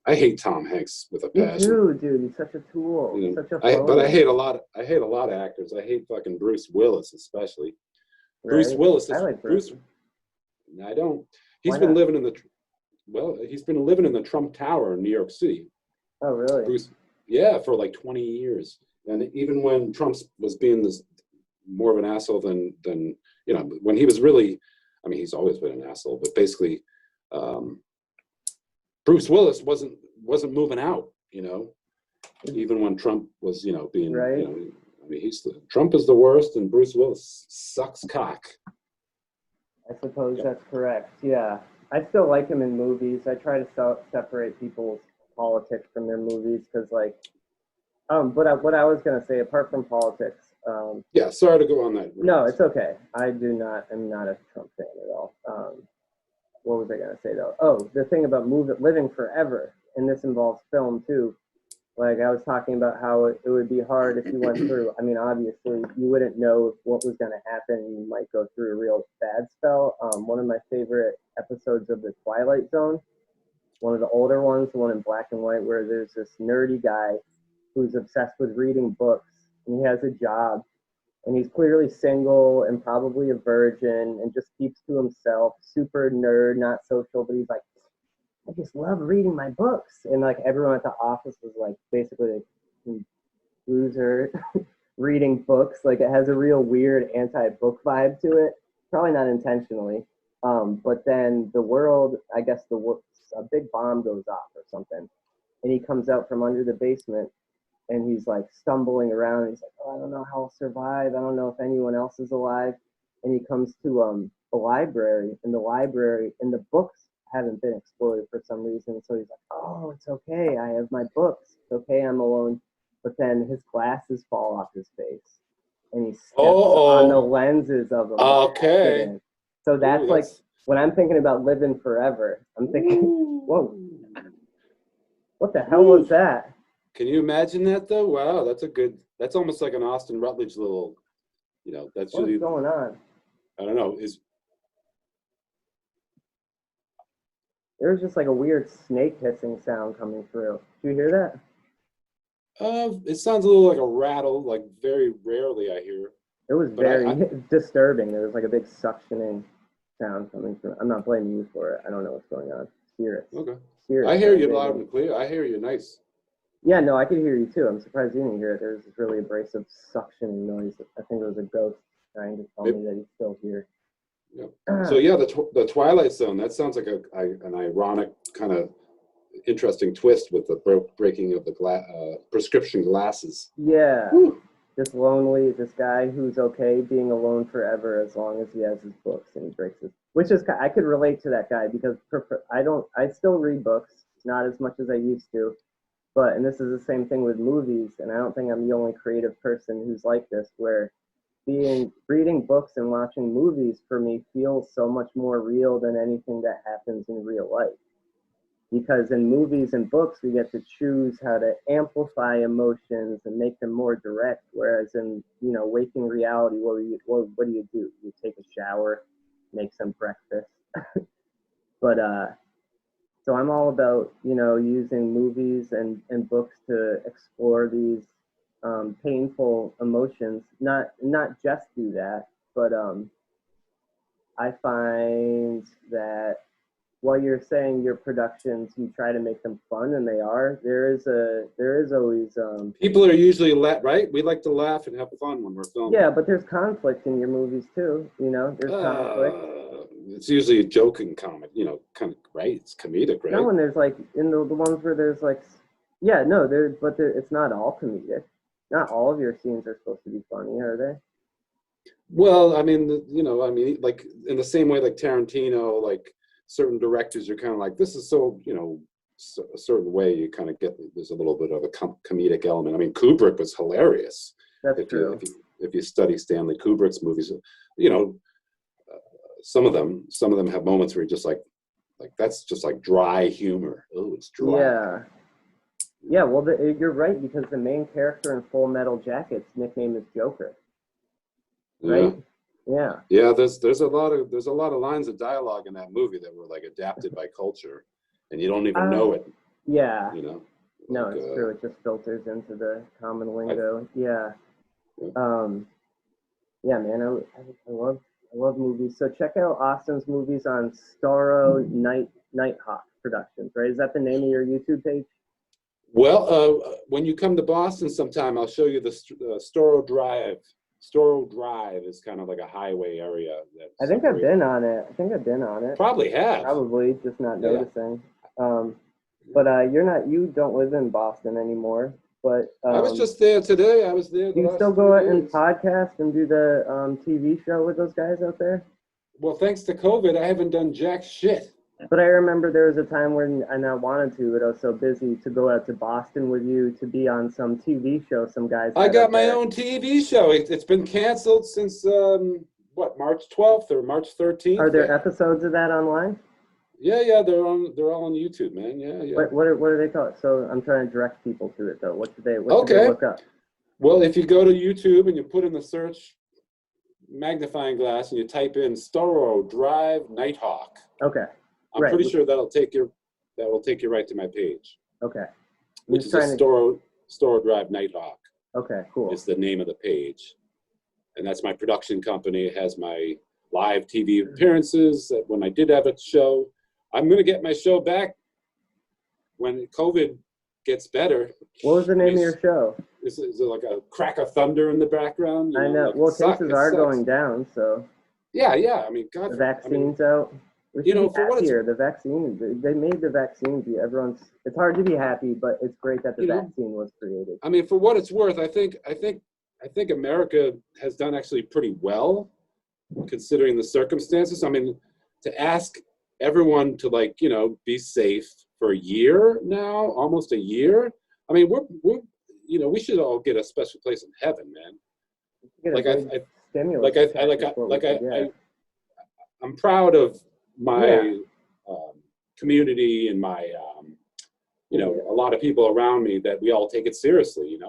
I hate Tom Hanks with a passion. You do, dude. He's such a tool. Such a but I hate a lot of actors. I hate fucking Bruce Willis, especially. Right? Bruce Willis. I like Bruce. I don't. He's been living in the Trump Tower in New York City. Oh, really? Bruce, for like 20 years. And even when Trump was being this more of an asshole than when he was really, I mean, he's always been an asshole, but basically, Bruce Willis wasn't moving out, even when Trump was, being, right. I mean, Trump is the worst, and Bruce Willis sucks cock. I suppose that's correct. Yeah. I still like him in movies. I try to separate people's politics from their movies because, like, what I was gonna say, apart from politics, Yeah, sorry to go on that. no, it's okay. I'm not a Trump fan at all. What was I gonna say though? Oh, the thing about living forever, and this involves film too. Like I was talking about how it would be hard if you went through. I mean, obviously, you wouldn't know what was going to happen. You might go through a real bad spell. One of my favorite episodes of the Twilight Zone, one of the older ones, the one in black and white, where there's this nerdy guy who's obsessed with reading books, and he has a job, and he's clearly single and probably a virgin, and just keeps to himself. Super nerd, not social, but he's like, I just love reading my books. And like everyone at the office was like basically a loser reading books. Like it has a real weird anti-book vibe to it. Probably not intentionally. But then the world, I guess a big bomb goes off or something. And he comes out from under the basement and he's like stumbling around. He's like, oh, I don't know how I'll survive. I don't know if anyone else is alive. And he comes to a library, and the books haven't been exploded for some reason. So he's like, oh, it's okay. I have my books. It's okay. I'm alone. But then his glasses fall off his face and he steps on the lenses of them. Okay. So that's like, when I'm thinking about living forever, I'm thinking, whoa, what the hell was that? Can you imagine that though? Wow, that's almost like an Austin Rutledge little, that's What's really going on? I don't know. There was just like a weird snake hissing sound coming through. Did you hear that? It sounds a little like a rattle, like very rarely I hear. It was very disturbing. There was like a big suctioning sound coming through. I'm not blaming you for it. I don't know what's going on. Spirits. Okay. Spirits I hear you loud and clear. I hear you nice. Yeah, no, I could hear you too. I'm surprised you didn't hear it. There was this really abrasive suctioning noise. I think it was a ghost trying to tell me that he's still here. Yep. So yeah, the Twilight Zone. That sounds like an ironic kind of interesting twist with the breaking of the prescription glasses. Yeah, this guy who's okay being alone forever as long as he has his books and he breaks his. Which is, I could relate to that guy because I still read books, not as much as I used to. And this is the same thing with movies, and I don't think I'm the only creative person who's like this, where reading books and watching movies for me feels so much more real than anything that happens in real life. Because in movies and books, we get to choose how to amplify emotions and make them more direct, whereas in, waking reality, what do you do? You take a shower, make some breakfast. So I'm all about, using movies and books to explore these painful emotions. Not just do that, but I find that while you're saying your productions, you try to make them fun, and they are. There is always people are usually right. We like to laugh and have fun when we're filming. Yeah, but there's conflict in your movies too. There's conflict. It's usually a joking comic, kind of, right? It's comedic, right? No, when there's like in the ones where there's like, yeah, no, it's not all comedic. Not all of your scenes are supposed to be funny, are they? Well, I mean, like in the same way, like Tarantino, like certain directors are kind of like, this is so, a certain way you kind of get, there's a little bit of a comedic element. I mean, Kubrick was hilarious. That's true. If you study Stanley Kubrick's movies, some of them have moments where you're just like that's just like dry humor. Oh, it's dry. Yeah. Well, you're right, because the main character in Full Metal Jacket's nickname is Joker. Right? Yeah. Yeah. There's a lot of lines of dialogue in that movie that were like adapted by culture, and you don't even know it. Yeah. No, it's true. It just filters into the common lingo. Yeah, man. I love movies. So check out Austin's movies on Starro Nighthawk Productions, right? Is that the name of your YouTube page? Well, when you come to Boston sometime, I'll show you the Storrow Drive. Storrow Drive is kind of like a highway area. I think I've been on it. Probably have. Probably, just not noticing. But you don't live in Boston anymore. But I was just there today. I was there. Do you still go out and podcast and do the TV show with those guys out there? Well, thanks to COVID, I haven't done jack shit. But I remember there was a time when I wanted to, but I was so busy to go out to Boston with you to be on some TV show. Some guys. I had got up my there. own TV show. It's been canceled since what, March 12th or March 13th? Are there episodes of that online? Yeah, they're all on YouTube, man. Yeah. What are they called? So I'm trying to direct people to it though. What should they look up? Well, if you go to YouTube and you put in the search magnifying glass and you type in Storrow Drive Nighthawk. Okay. I'm pretty sure that will take you right to my page. Okay. Which is a Storrow Drive Nighthawk. Okay, cool. Is the name of the page. And that's my production company. It has my live TV appearances when I did have a show. I'm going to get my show back when COVID gets better. What was the name of your show? Is there like a crack of thunder in the background? I know. Like, well, cases are going down, so. Yeah. I mean, God. The vaccine's out. For what the vaccine, they made the vaccine. It's hard to be happy, but it's great that the vaccine was created. I mean, for what it's worth, I think America has done actually pretty well, considering the circumstances. I mean, to ask everyone to be safe for a year now, almost a year. I mean, we're we should all get a special place in heaven, man. I'm proud of my community and my a lot of people around me that we all take it seriously.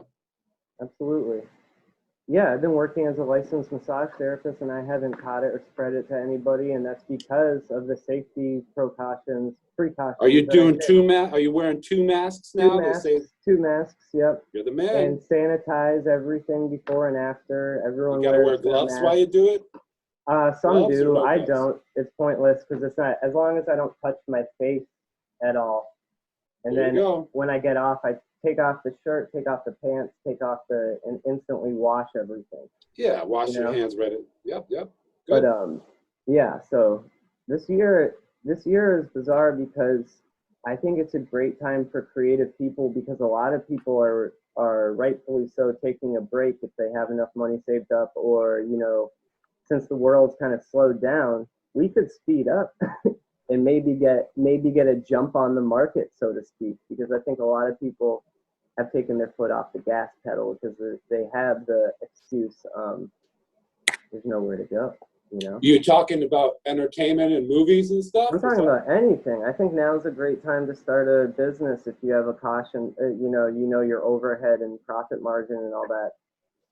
Absolutely. Yeah, I've been working as a licensed massage therapist, and I haven't caught it or spread it to anybody, and that's because of the safety precautions. Are you doing Are you wearing 2 masks now? Two masks. Yep. You're the man. And sanitize everything before and after. Everyone. You gotta wear gloves while you do it. Some do. I don't. It's pointless because it's not. As long as I don't touch my face at all, and then when I get off, I take off the shirt, take off the pants, and instantly wash everything. Yeah, wash your hands right. Yep. Good. But yeah. So this year is bizarre because I think it's a great time for creative people because a lot of people are rightfully so taking a break if they have enough money saved up, or since the world's kind of slowed down, we could speed up and maybe get a jump on the market, so to speak, because I think a lot of people have taken their foot off the gas pedal because they have the excuse, there's nowhere to go, You're talking about entertainment and movies and stuff? I'm talking about anything. I think now is a great time to start a business if you have a caution, your overhead and profit margin and all that.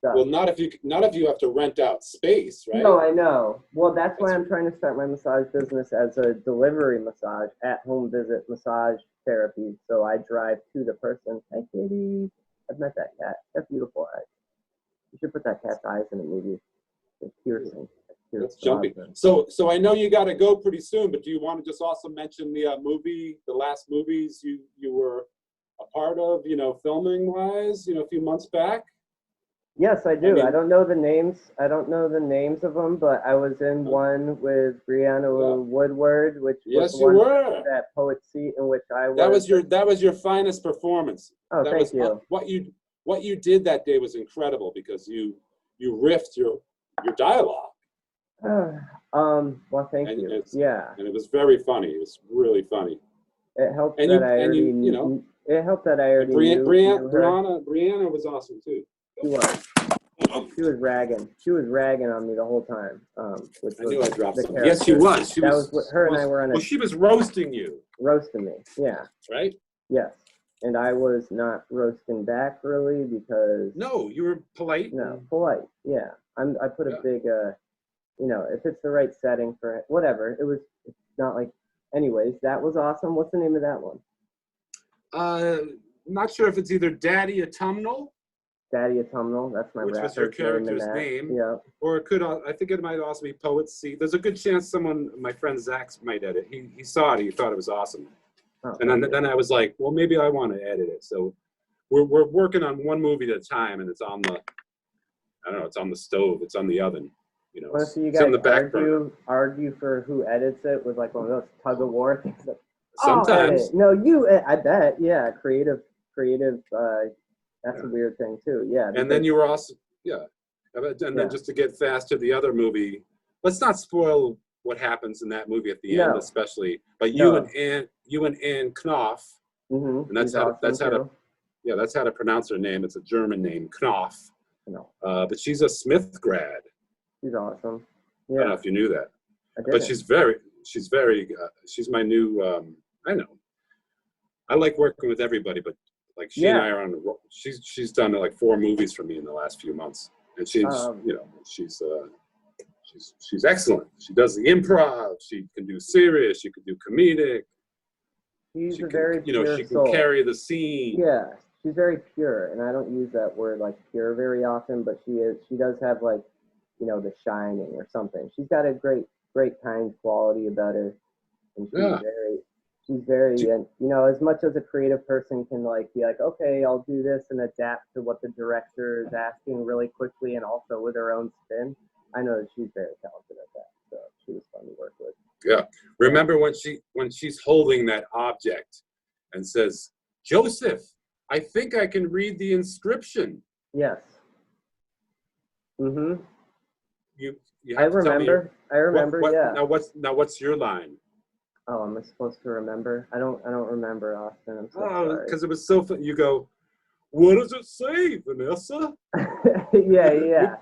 Well, not if you have to rent out space, right? No, I know. Well, that's why I'm trying to start my massage business as a delivery massage, at-home visit massage therapy. So I drive to the person. Hi, kitty. I've met that cat. That's beautiful eyes. You should put that cat's eyes in a movie. It's piercing. That's jumpy. So I know you got to go pretty soon, but do you want to just also mention the last movies you were a part of, filming wise, a few months back? Yes, I do. I don't know the names. Of them, but I was in one with Brianna Woodward, which was one that Poet Seat in which I was. That was your finest performance. Oh, thank you. What you did that day was incredible because you riffed your dialogue. Well, thank you. And it was very funny. It was really funny. It helped that I already knew. It helped that I already knew. Brianna was awesome too. She was ragging. She was ragging on me the whole time. I knew I dropped something. Yes, she was. Her and I were on a. Well, she was roasting you. Roasting me, yeah. Right? Yes. And I was not roasting back really because. No, you were polite. No, polite. Yeah. I put a big, if it's the right setting for it, whatever. It's not like. Anyways, that was awesome. What's the name of that one? Not sure if it's either Daddy Autumnal. Daddy Autumnal, that's my which was your character's name. Yeah. Or I think it might also be Poet Seat. There's a good chance my friend Zach might edit. He saw it, he thought it was awesome. Oh, and then I was like, well, maybe I want to edit it. So we're working on one movie at a time, and it's on it's on the stove, it's on the oven. So you guys argue for who edits it with like one of those tug of war things. Sometimes. No, I bet. Yeah, creative. That's a weird thing too. Yeah. And then you were also, then just to get fast to the other movie, let's not spoil what happens in that movie at the end, No. especially. But No. you and Anne Knopf, and that's She's how awesome that's how to too. yeah, that's how to pronounce her name. It's a German name, Knopf. No. But she's a Smith grad. She's awesome. I Yeah. don't know if you knew that. I But didn't. she's my new. I know. I like working with everybody, but like she and I are on the roll. She's done like 4 movies for me in the last few months, and she's she's excellent. She does the improv. She can do serious. She can do comedic. She's She a can, very pure she can soul. carry the scene. Yeah, she's very pure, and I don't use that word like pure very often, but she does have like, The Shining or something. She's got a great kind quality about her, and she's very, and as much as a creative person can like be like, okay, I'll do this and adapt to what the director is asking really quickly, and also with her own spin. I know that she's very talented at that, so she was fun to work with. Yeah. Remember when she's holding that object and says, "Joseph, I think I can read the inscription." Yes. You I have to tell me. I remember. Yeah. Now what's your line? Oh, am I supposed to remember? I don't remember, Austin. I'm so sorry. Because it was so fun. You go, "What does it say, Vanessa?" yeah.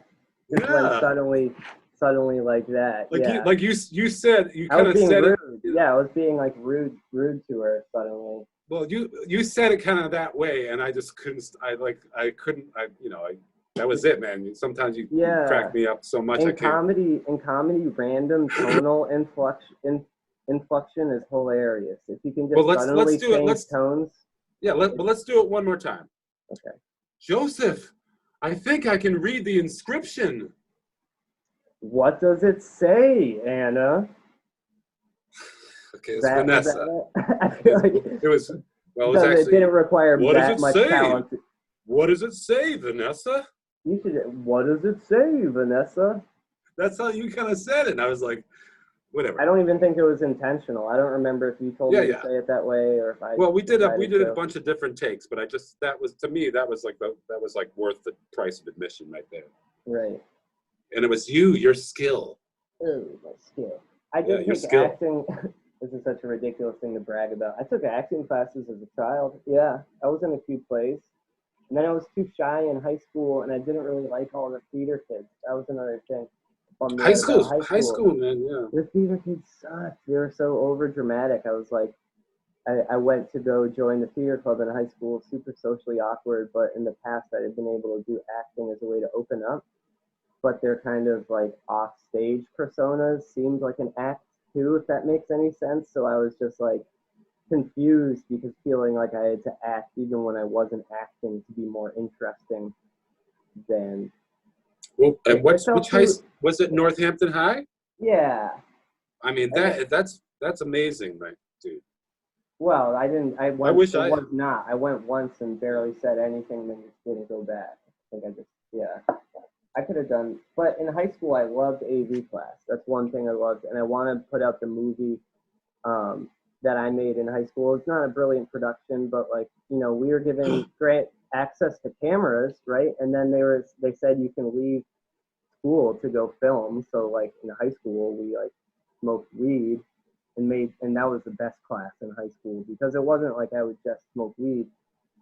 Just Yeah. went suddenly like that. Like you said, you kind of said rude. it. Yeah, I was being like rude to her suddenly. Well, you said it kind of that way, and I just couldn't. That was it, man. Sometimes you crack me up so much. In comedy, random tonal inflection is hilarious. If you can just suddenly change tones. Yeah, let's do it one more time. Okay. Joseph, I think I can read the inscription. What does it say, Anna? Okay, it's Vanessa. I feel like it was actually. It didn't require that much talent. What does it say, Vanessa? You should. What does it say, Vanessa? That's how you kind of said it. And I was like, whatever. I don't even think it was intentional. I don't remember if you told me to say it that way or if I. Well, we did a bunch of different takes, but that was like worth the price of admission right there. Right. And it was your skill. Oh, my skill. I did take acting. This is such a ridiculous thing to brag about. I took acting classes as a child. Yeah, I was in a few plays. And then I was too shy in high school, and I didn't really like all the theater kids. That was another thing. High school, man, yeah. The theater kids sucked. They were so over dramatic. I was like, I went to go join the theater club in high school, super socially awkward, but in the past I had been able to do acting as a way to open up. But their kind of like off-stage personas seemed like an act too, if that makes any sense. So I was just like confused because feeling like I had to act even when I wasn't acting to be more interesting than. Well, and which high was it? Northampton High? Yeah. I mean that's amazing, right, dude. Well, I didn't. I went. I was not. I went once and barely said anything, then just didn't go back. I think I could have done. But in high school, I loved AV class. That's one thing I loved, and I want to put out the movie that I made in high school. It's not a brilliant production, but like we were given great access to cameras, right? And then they said you can leave school to go film. So like in high school, we like smoked weed and that was the best class in high school because it wasn't like I would just smoke weed.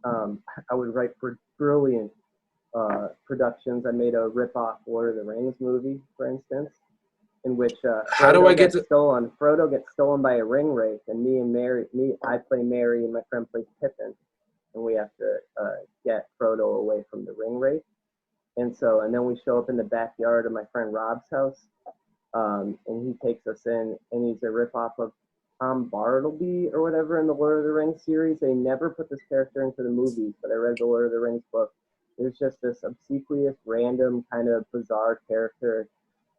I would write for brilliant productions. I made a rip-off Lord of the Rings movie, for instance, in which Frodo gets stolen by a ring wraith, and I play Merry and my friend plays Pippin, and we have to get Frodo away from the ring wraith. And then we show up in the backyard of my friend Rob's house, and he takes us in, and he's a rip-off of Tom Bartleby or whatever in the Lord of the Rings series. They never put this character into the movies, but I read the Lord of the Rings book. There's just this obsequious, random, kind of bizarre character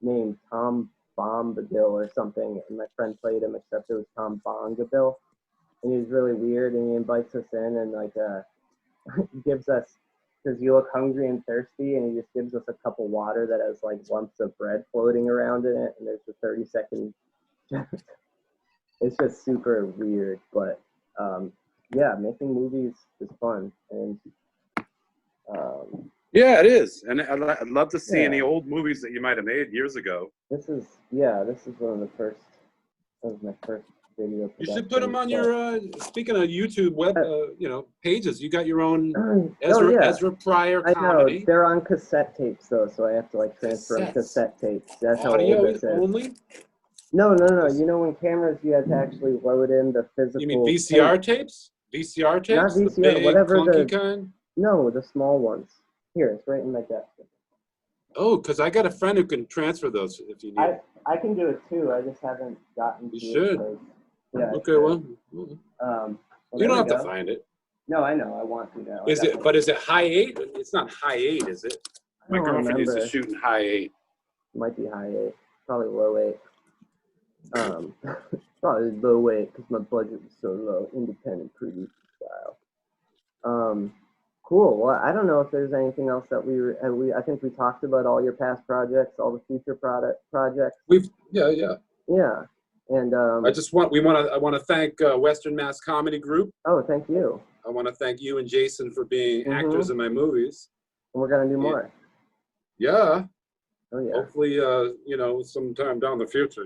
named Tom Bombadil or something, and my friend played him, except it was Tom Bongabil, and he's really weird, and he invites us in and like gives us, because you look hungry and thirsty, and he just gives us a cup of water that has like lumps of bread floating around in it, and there's a 30-second. It's just super weird, but yeah, making movies is fun, and Yeah, it is, and I'd love to see Yeah. any old movies that you might have made years ago. This is one of the first. That was my first video production. You should put them on your. Speaking of YouTube web, pages. You got your own Ezra Pryor comedy. I know they're on cassette tapes though, so I have to like transfer them cassette tapes. That's how old this is. Only? No. You know, when cameras, you had to actually load in the physical. You mean VCR tapes? VCR tapes? Not VCR, the big, whatever clunky kind? No, the small ones. Here, it's right in my desk. Oh, because I got a friend who can transfer those if you need. I can do it too. I just haven't gotten to it. You should. Yeah. Okay, well. You don't have to find it. No, I know. I want to now. Is it high 8? It's not high 8, is it? My girlfriend used to shoot in high 8. It might be high 8. Probably low 8. Probably low 8 because my budget was so low. Independent producer style. Cool. Well, I don't know if there's anything else that I think we talked about all your past projects, all the future projects. Yeah. And I want to thank Western Mass Comedy Group. Oh, thank you. I want to thank you and Jason for being actors in my movies. And we're gonna do more. Yeah. Oh yeah. Hopefully, sometime down the future,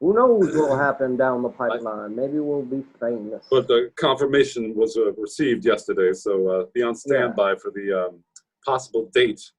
Who knows what will happen down the pipeline? Maybe we'll be famous. But the confirmation was received yesterday, so be on standby for the possible date